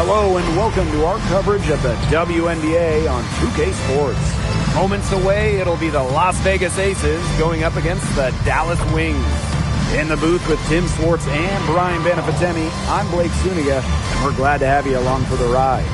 Hello and welcome to our coverage of the WNBA on 2K Sports. Moments away, it'll be the Las Vegas Aces going up against the Dallas Wings. In the booth with Tim Swartz and Brian Benefatemi, I'm Blake Suniga, and we're glad to have you along for the ride.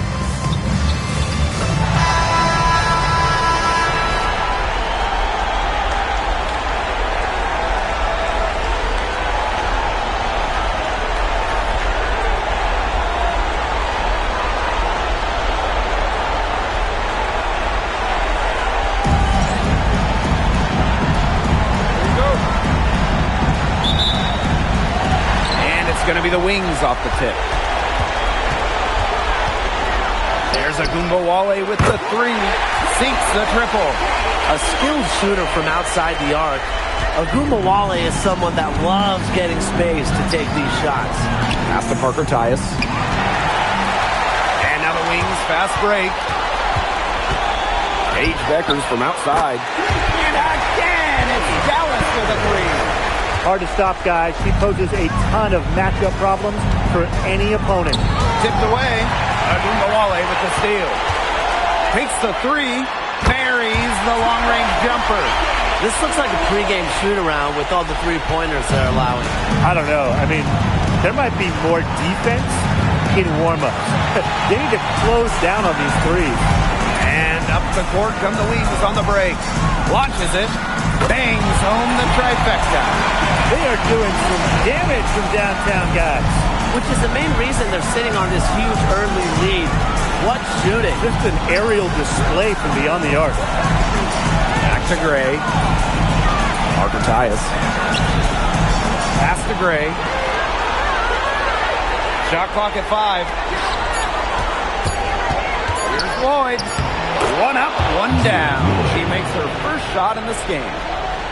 Going to be the Wings off the tip. There's Agumbawale with the three. Sinks the triple. A skilled shooter from outside the arc. Agumbawale is someone that loves getting space to take these shots. Pass to Parker Tyus. And now the Wings fast break. Paige Beckers from outside. And again, it's Dallas with a three. Hard to stop, guys. She poses a ton of matchup problems for any opponent. Tipped away. Agumbawale with the steal. Takes the three. Buries the long-range jumper. This looks like a pregame shoot-around with all the three-pointers they're allowing. I don't know. I mean, there might be more defense in warm-ups. They need to close down on these threes. And up the court come the Wings on the break. Launches it. Bangs home the trifecta. They are doing some damage from downtown, guys. Which is the main reason they're sitting on this huge early lead. What shooting. Just an aerial display from beyond the arc. Back to Gray. Parker Tyus. Pass to Gray. Shot clock at 5. Here's Lloyd. One up, one down. She makes her first shot in this game.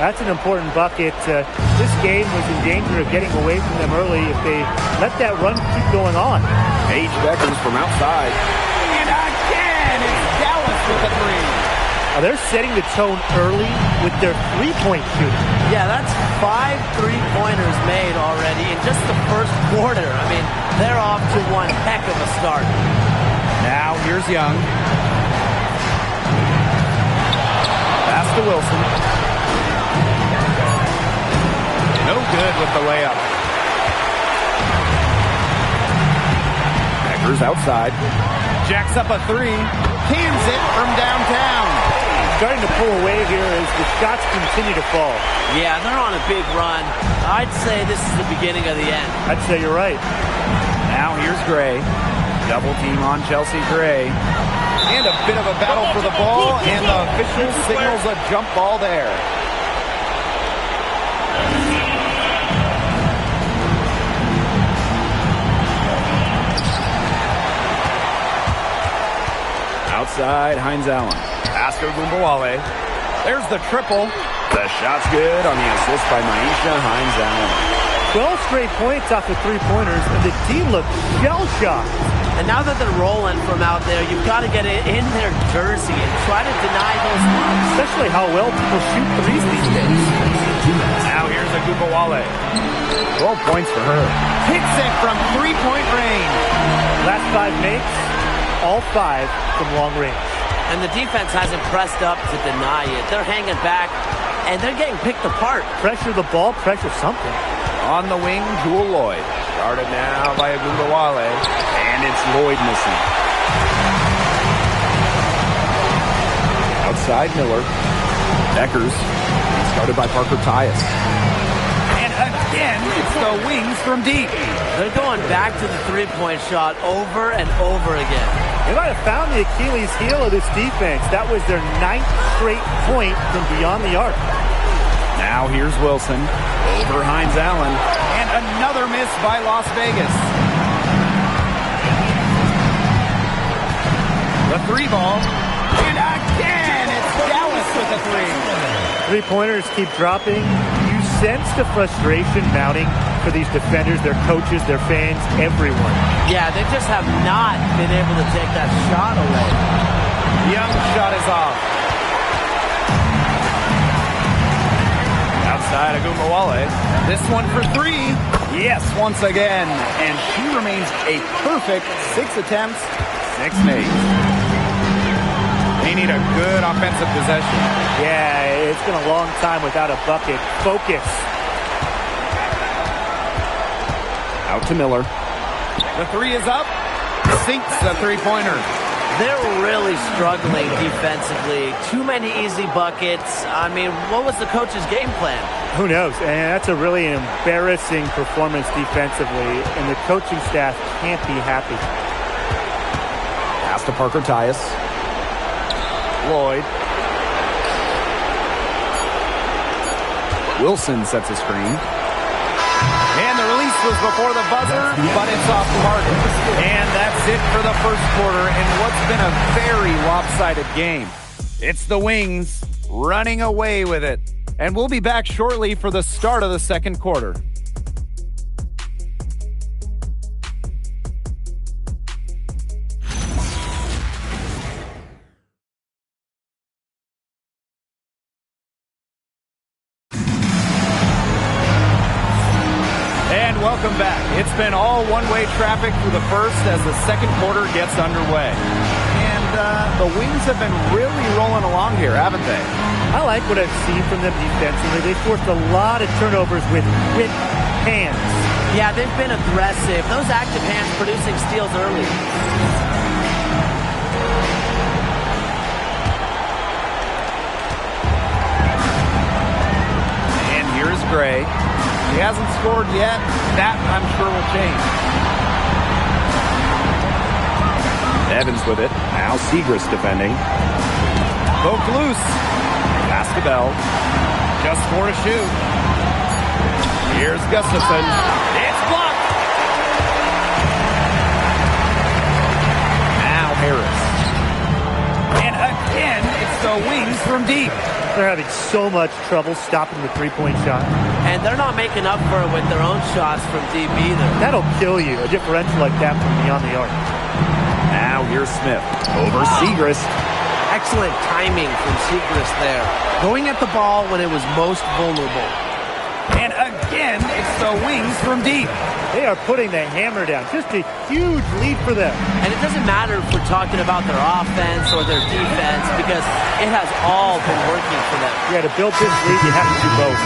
That's an important bucket. This game was in danger of getting away from them early if they let that run keep going on. Paige Beckers from outside. And again, it's Dallas with a three. They're setting the tone early with their three-point shooting. Yeah, that's 5 three-pointers made already in just the first quarter. I mean, they're off to one heck of a start. Now here's Young. Pass to Wilson. No good with the layup. Beckers outside. Jacks up a three. Cans it from downtown. Starting to pull away here as the shots continue to fall. Yeah, they're on a big run. I'd say this is the beginning of the end. I'd say you're right. Now here's Gray. Double team on Chelsea Gray. And a bit of a battle for the ball, and the official signals a jump ball there. Outside, Hines Allen. Pass to Agumbawale. There's the triple. The shot's good on the assist by Maisha Hines Allen. 12 straight points off the three-pointers, and the team looked shell-shocked. And now that they're rolling from out there, you've got to get it in their jersey and try to deny those looks. Especially how well people shoot threes these days. Now here's Agumbawale. 12 points for her. Hits it from three-point range. Last 5 makes, all 5 from long range. And the defense hasn't pressed up to deny it. They're hanging back, and they're getting picked apart. Pressure the ball, pressure something. On the wing, Jewel Lloyd. Started now by Agumbawale. And it's Lloyd missing. Outside Miller. Beckers. Started by Parker Tyus. And again, it's the Wings from deep. They're going back to the three-point shot over and over again. They might have found the Achilles heel of this defense. That was their 9th straight point from beyond the arc. Now here's Wilson. Over Hines Allen. And another miss by Las Vegas. The three ball. And again, it's Dallas with a three. Three-pointers keep dropping. You sense the frustration mounting for these defenders, their coaches, their fans, everyone. Yeah, they just have not been able to take that shot away. Young's shot is off. Outside Agumbawale. This one for three. Yes, once again. And she remains a perfect 6 attempts, 6 makes. They need a good offensive possession. Yeah, it's been a long time without a bucket. Focus. Out to Miller. The three is up. Sinks the three-pointer. They're really struggling defensively. Too many easy buckets. I mean, what was the coach's game plan? Who knows? And that's a really embarrassing performance defensively, and the coaching staff can't be happy. Pass to Parker Tyus. Lloyd. Wilson sets a screen. And the release was before the buzzer, but it's off the mark. And that's it for the first quarter in what's been a very lopsided game. It's the Wings running away with it. And we'll be back shortly for the start of the second quarter. Welcome back. It's been all one-way traffic through the first as the second quarter gets underway. And the Wings have been really rolling along here, haven't they? I like what I've seen from them defensively. They forced a lot of turnovers with quick hands. Yeah, they've been aggressive. Those active hands producing steals early. And here's Gray. He hasn't scored yet. That, I'm sure, will change. Evans with it. Now Segrist defending. Poked loose. Pass to Bell. Just 4 to shoot. Here's Gustafson. It's blocked. Now Harris. And again, it's the Wings from deep. They're having so much trouble stopping the three-point shot. And they're not making up for it with their own shots from deep either. That'll kill you, a differential like that from beyond the arc. Now here's Smith over Segrist. Excellent timing from Segrist there. Going at the ball when it was most vulnerable. And again, it's the Wings from deep. They are putting the hammer down. Just a huge lead for them. And it doesn't matter if we're talking about their offense or their defense because it has all been working for them. Yeah, to build this lead, you have to do both.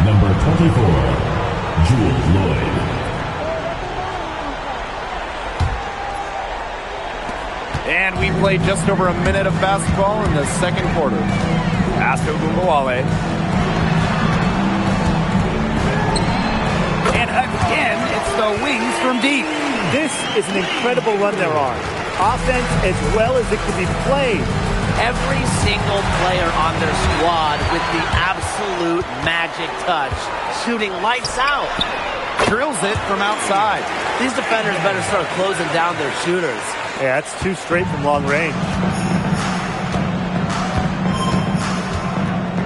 Number 24, Jules Lloyd. And we played just over a minute of basketball in the second quarter. Pass to Agumbawale. And again, it's the Wings from deep. This is an incredible run they're on. Offense as well as it can be played. Every single player on their squad with the absolute magic touch, shooting lights out. Drills it from outside. These defenders better start closing down their shooters. Yeah, that's 2 straight from long range.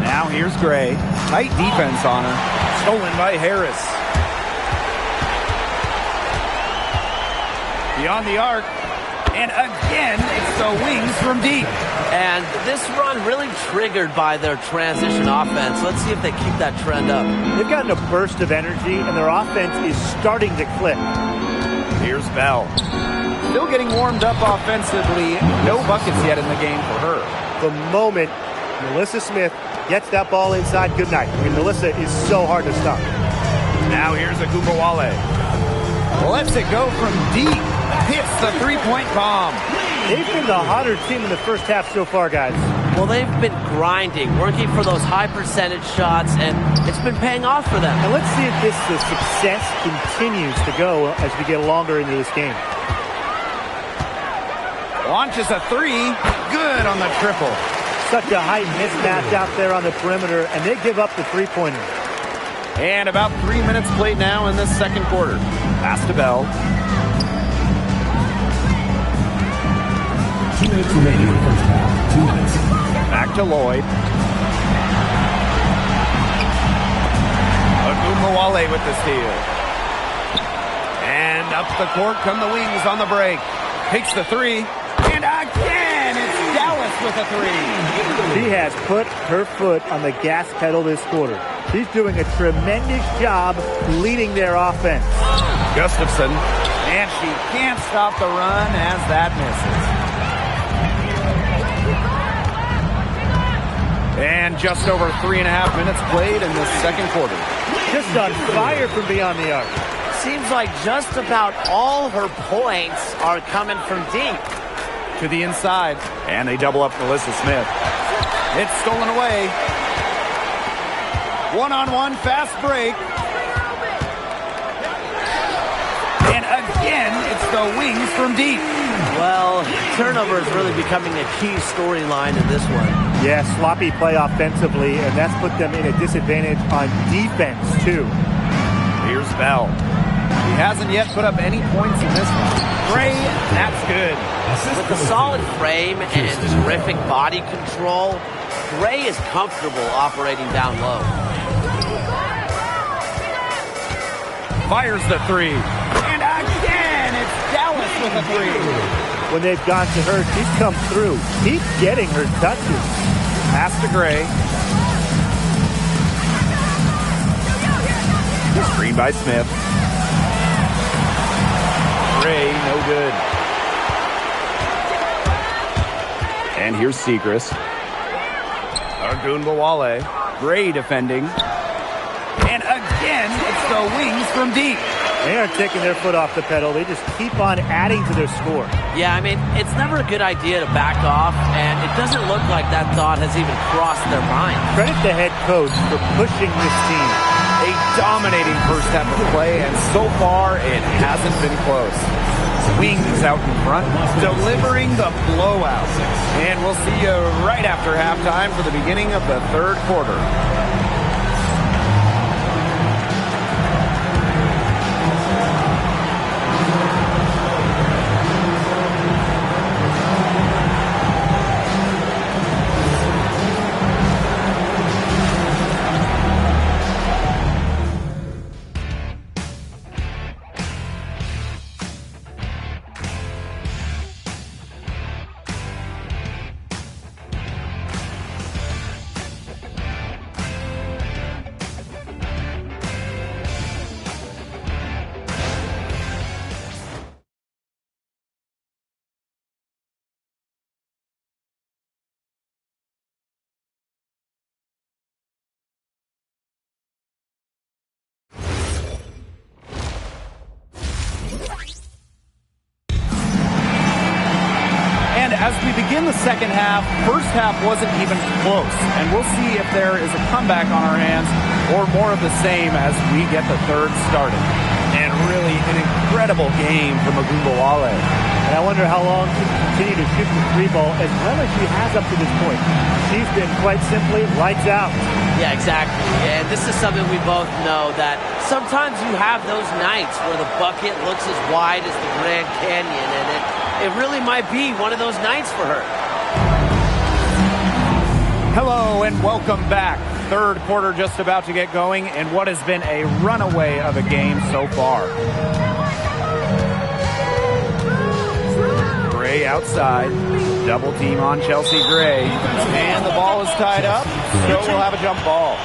Now here's Gray. Tight defense on her. Stolen by Harris. Beyond the arc. And again, it's the Wings from deep. And this run really triggered by their transition offense. Let's see if they keep that trend up. They've gotten a burst of energy, and their offense is starting to click. Here's Bell. Still getting warmed up offensively. No buckets yet in the game for her. The moment Melissa Smith gets that ball inside, good night. I mean, Melissa is so hard to stop. Now here's Agumbawale. Lets it go from deep. Hits the three-point bomb. They've been the hotter team in the first half so far, guys. Well, they've been grinding, working for those high percentage shots, and it's been paying off for them. And let's see if this success continues to go as we get longer into this game. Launches a three. Good on the triple. Such a height mismatch out there on the perimeter, and they give up the three-pointer. And about 3 minutes played now in this second quarter. Pass to Bell. 2 minutes remaining in the first half. 2 minutes. Back to Lloyd. Agumbawale with the steal. And up the court come the Wings on the break. Takes the three. And again, it's Dallas with a three. She has put her foot on the gas pedal this quarter. She's doing a tremendous job leading their offense. Gustafson, and she can't stop the run as that misses. And just over 3.5 minutes played in the second quarter. Just on fire from beyond the arc. Seems like just about all her points are coming from deep. To the inside, and they double up Melissa Smith. It's stolen away. One-on-one fast break. And again, it's the wings from deep. Well, turnover is really becoming a key storyline in this one. Yeah, sloppy play offensively, and that's put them in a disadvantage on defense, too. Here's Bell. He hasn't yet put up any points in this one. Gray, that's good. With a solid frame and terrific body control, Gray is comfortable operating down low. Fires the three. And again, it's Dallas with a three. When they've gone to her, she's come through. Keep getting her touches. Pass to Gray. Screen by Smith. Gray, no good. And here's Seacrest. Agunbowale. Gray defending. And again, it's the wings from deep. They aren't taking their foot off the pedal. They just keep on adding to their score. Yeah, I mean, it's never a good idea to back off, and it doesn't look like that thought has even crossed their mind. Credit the head coach for pushing this team. A dominating first half of play, and so far, it hasn't been close. Wings out in front, delivering the blowout. And we'll see you right after halftime for the beginning of the third quarter. As we begin the second half, first half wasn't even close, and we'll see if there is a comeback on our hands or more of the same as we get the third started. And really an incredible game from Agunbowale. And I wonder how long she can continue to shoot the three ball as well as she has up to this point. She's been quite simply lights out. Yeah, exactly. And this is something we both know, that sometimes you have those nights where the bucket looks as wide as the Grand Canyon, and it really might be one of those nights for her. Hello and welcome back. Third quarter just about to get going in what has been a runaway of a game so far. Gray outside. Double team on Chelsea Gray. And the ball is tied up, so we'll have a jump ball.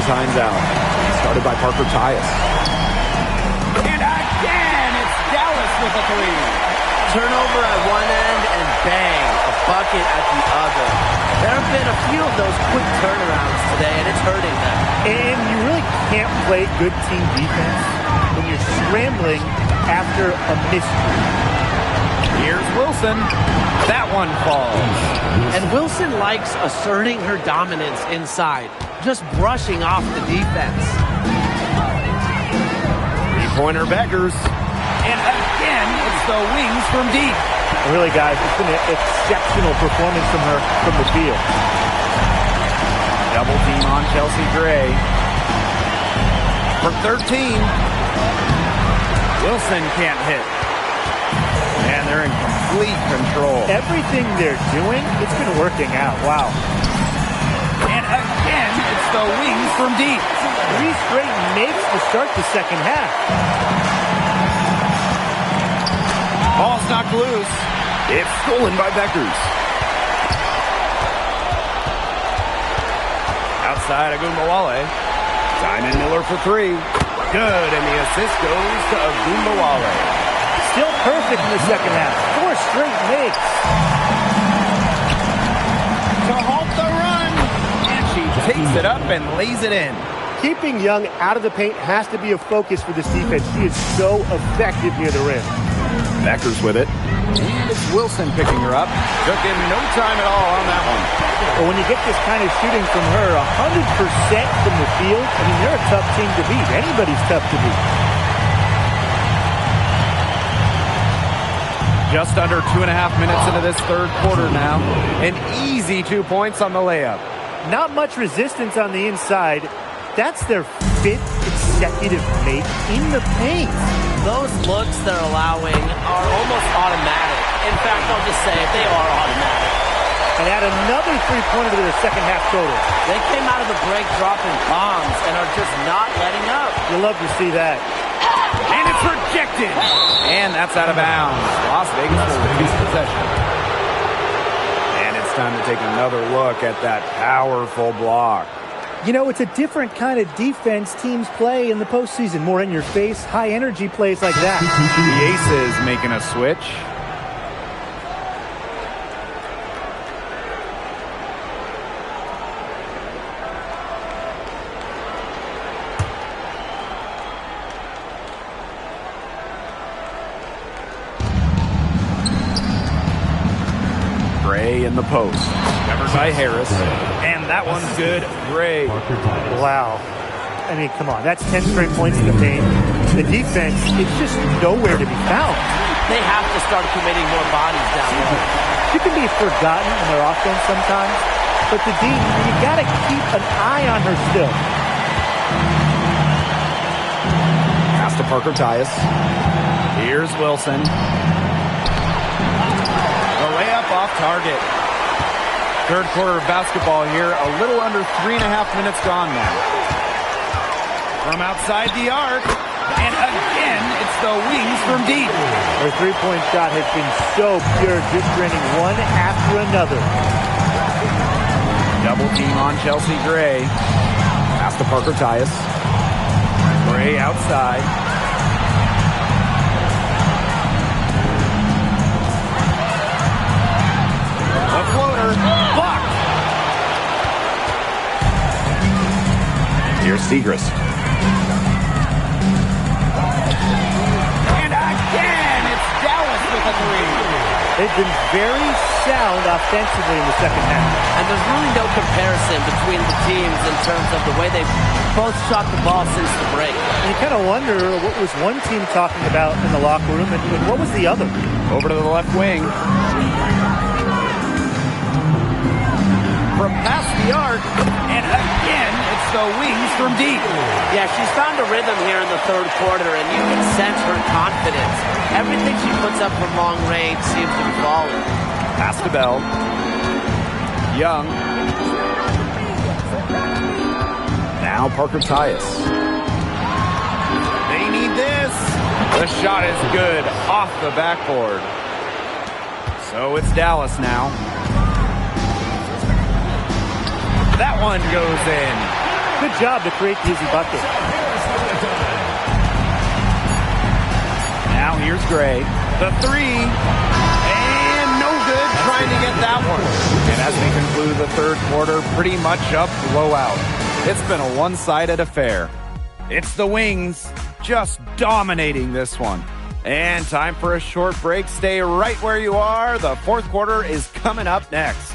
Hines out. Started by Parker Tyus. And again, it's Dallas with a three. Turnover at one end and bang, a bucket at the other. There have been a few of those quick turnarounds today, and it's hurting them. And you really can't play good team defense when you're scrambling after a mystery. Here's Wilson. That one falls. And Wilson likes asserting her dominance inside, just brushing off the defense. Three-pointer Beckers. And again, it's the wings from deep. Really, guys, it's been an exceptional performance from her from the field. Double team on Chelsea Gray. From 13. Wilson can't hit. And they're in complete control. Everything they're doing, it's been working out. Wow. And again, it's the wings from deep. 3 straight makes to start the second half. Ball's knocked loose. It's stolen by Beckers. Outside Agumbawale. Simon Miller for three. Good, and the assist goes to Agumbawale. Still perfect in the second half. 4 straight makes. To halt the run. And she takes it up and lays it in. Keeping Young out of the paint has to be a focus for this defense. She is so effective near the rim. Beckers with it. And it's Wilson picking her up. Took him no time at all on that one. But when you get this kind of shooting from her, 100% from the field, I mean, they're a tough team to beat. Anybody's tough to beat. Just under 2.5 minutes into this third quarter now. An easy 2 points on the layup. Not much resistance on the inside. That's their 5th consecutive make in the paint. Those looks they're allowing are almost automatic. In fact, I'll just say it, they are automatic. And add another 3-pointer to their second half total. They came out of the break dropping bombs and are just not letting up. You'll love to see that. And it's rejected. And that's out of bounds. Las Vegas will lose possession. And it's time to take another look at that powerful block. You know, it's a different kind of defense teams play in the postseason. More in your face, high energy plays like that. The Aces making a switch. Gray in the post. Covered by Harris. And that one's good. Gray. Wow. I mean, come on. That's 10 straight points in the paint. The defense, it's just nowhere to be found. They have to start committing more bodies down low. You can be forgotten in their offense sometimes, but the D, you got to keep an eye on her still. Pass to Parker Tyus. Here's Wilson. The layup off target. Third quarter of basketball here. A little under 3.5 minutes gone now. From outside the arc. And again, it's the wings from deep. Her three-point shot has been so pure, just draining one after another. Double team on Chelsea Gray. Pass to Parker Tyus. Gray outside. A floater. Blocked. Here's Segrist. And again, it's Dallas with a three. They've been very sound offensively in the second half. And there's really no comparison between the teams in terms of the way they've both shot the ball since the break. And you kind of wonder what was one team talking about in the locker room and what was the other? Over to the left wing. From past the arc, and again, it's the wings from deep. Yeah, she's found a rhythm here in the third quarter, and you can sense her confidence. Everything she puts up from long range seems to be falling. Pass to Bell. Young. Now Parker Tyus. They need this. The shot is good off the backboard. So it's Dallas now. That one goes in. Good job to create the easy bucket. Now here's Gray. The three. And no good trying to get that one. And as we conclude the third quarter, pretty much a blowout. It's been a one-sided affair. It's the Wings just dominating this one. And time for a short break. Stay right where you are. The fourth quarter is coming up next.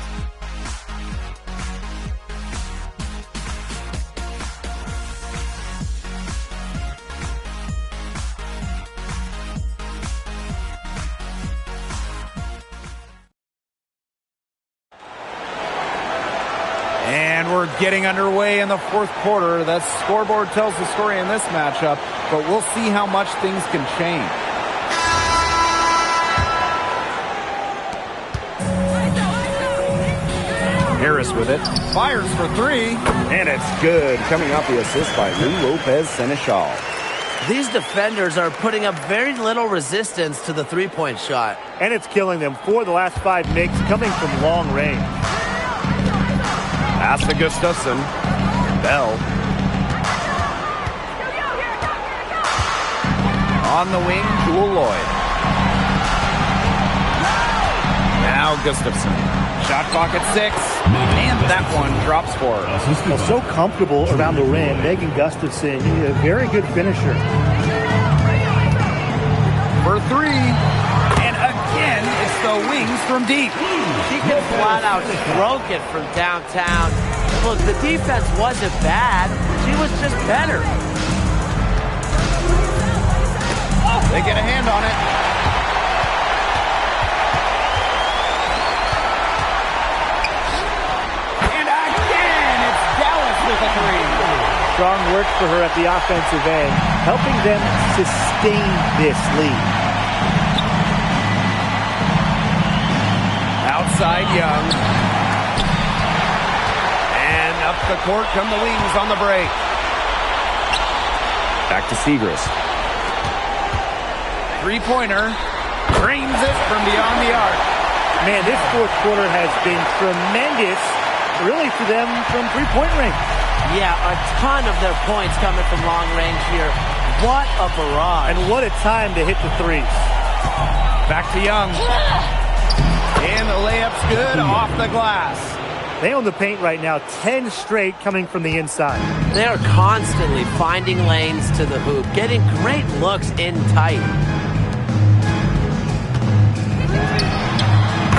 And we're getting underway in the fourth quarter. The scoreboard tells the story in this matchup, but we'll see how much things can change. Harris with it. Fires for three. And it's good. Coming off the assist by Lou Lopez Seneschal. These defenders are putting up very little resistance to the three-point shot. And it's killing them. 4 of the last 5 makes coming from long range. Pass to Gustafson. Bell. On the wing, Jewel Lloyd. Now Gustafson. Shot clock at 6. And that one drops for her. Well, so comfortable around the rim. Megan Gustafson, a very good finisher. For 3. And again, it's the wings from deep. She can flat out stroke it from downtown. Look, the defense wasn't bad. She was just better. They get a hand on it. And again, it's Dallas with a 3. Strong work for her at the offensive end, helping them sustain this lead. Outside Young. And up the court come the wings on the break. Back to Segrist. Three-pointer. Dreams it from beyond the arc. Man, this fourth quarter has been tremendous, really, for them from three-point range. Yeah, a ton of their points coming from long range here. What a barrage. And what a time to hit the threes. Back to Young. And the layup's good off the glass. They own the paint right now, 10 straight coming from the inside. They are constantly finding lanes to the hoop, getting great looks in tight.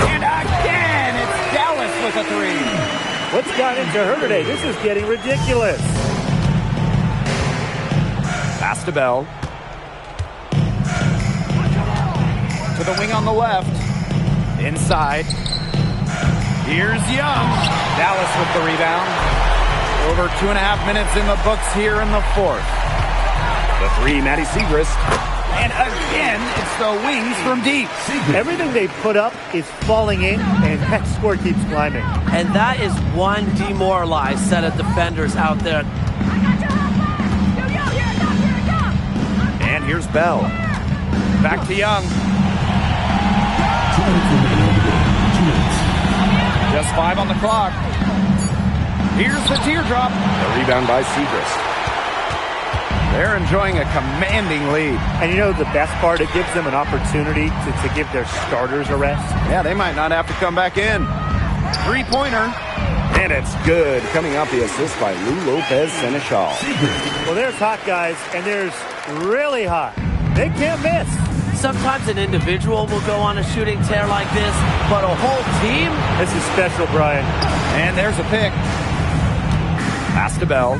And again, it's Dallas with a 3. What's gotten into her today? This is getting ridiculous. Pass to Bell. To the wing on the left. Inside. Here's Young. Dallas with the rebound. Over 2.5 minutes in the books here in the fourth. The 3, Maddie Segrist. And again, it's the wings from deep. Everything they put up is falling in, and that score keeps climbing. And that is one demoralized set of defenders out there. And here's Bell. Back to Young. Just 5 on the clock. Here's the teardrop. The rebound by Segrist. They're enjoying a commanding lead. And you know the best part? It gives them an opportunity to give their starters a rest. Yeah, they might not have to come back in. Three-pointer. And it's good. Coming out the assist by Lou Lopez Seneschal. Well, there's hot guys, and there's really hot. They can't miss. Sometimes an individual will go on a shooting tear like this, but a whole team? This is special, Brian. And there's a pick. Pass to Bell.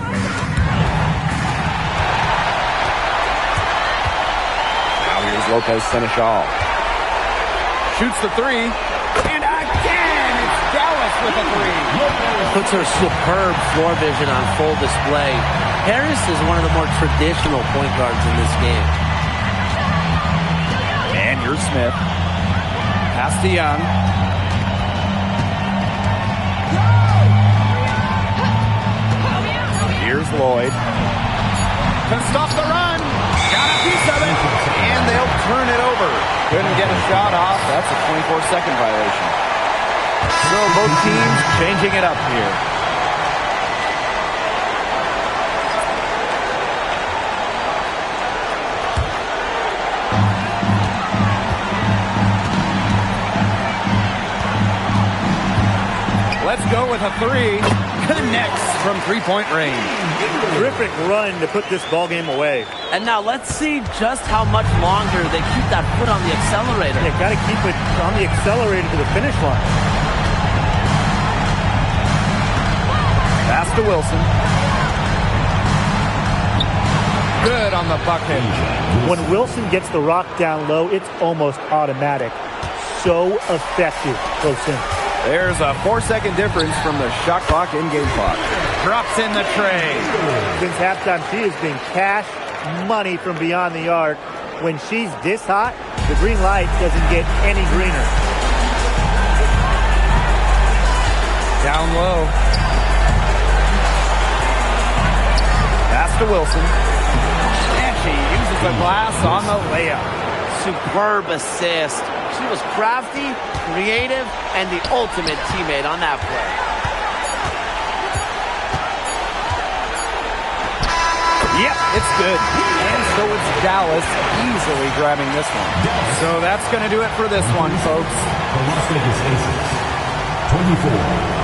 Now here's Lopez Seneschal. Shoots the 3. And again, it's Dallas with a 3. Puts her superb floor vision on full display. Harris is one of the more traditional point guards in this game. And here's Smith. Pass to Young. Here's Lloyd. Can stop the run. Got a piece of it. And they'll turn it over. Couldn't get a shot off. That's a 24-second violation. So both teams changing it up here. Let's go with a 3. Connects from three-point range. Terrific run to put this ball game away. And now let's see just how much longer they keep that foot on the accelerator. They got to keep it on the accelerator to the finish line. Pass to Wilson. Good on the bucket. When Wilson gets the rock down low, it's almost automatic. So effective, close in. There's a 4-second difference from the shot clock in game clock. Drops in the tray. Since halftime, she has been cash money from beyond the arc. When she's this hot, the green light doesn't get any greener. Down low. Pass to Wilson. And she the glass on the layup. Superb assist. She was crafty, creative, and the ultimate teammate on that play. Yep, it's good. And so it's Dallas easily grabbing this one. So that's going to do it for this one, folks. The Las Vegas Aces, 24.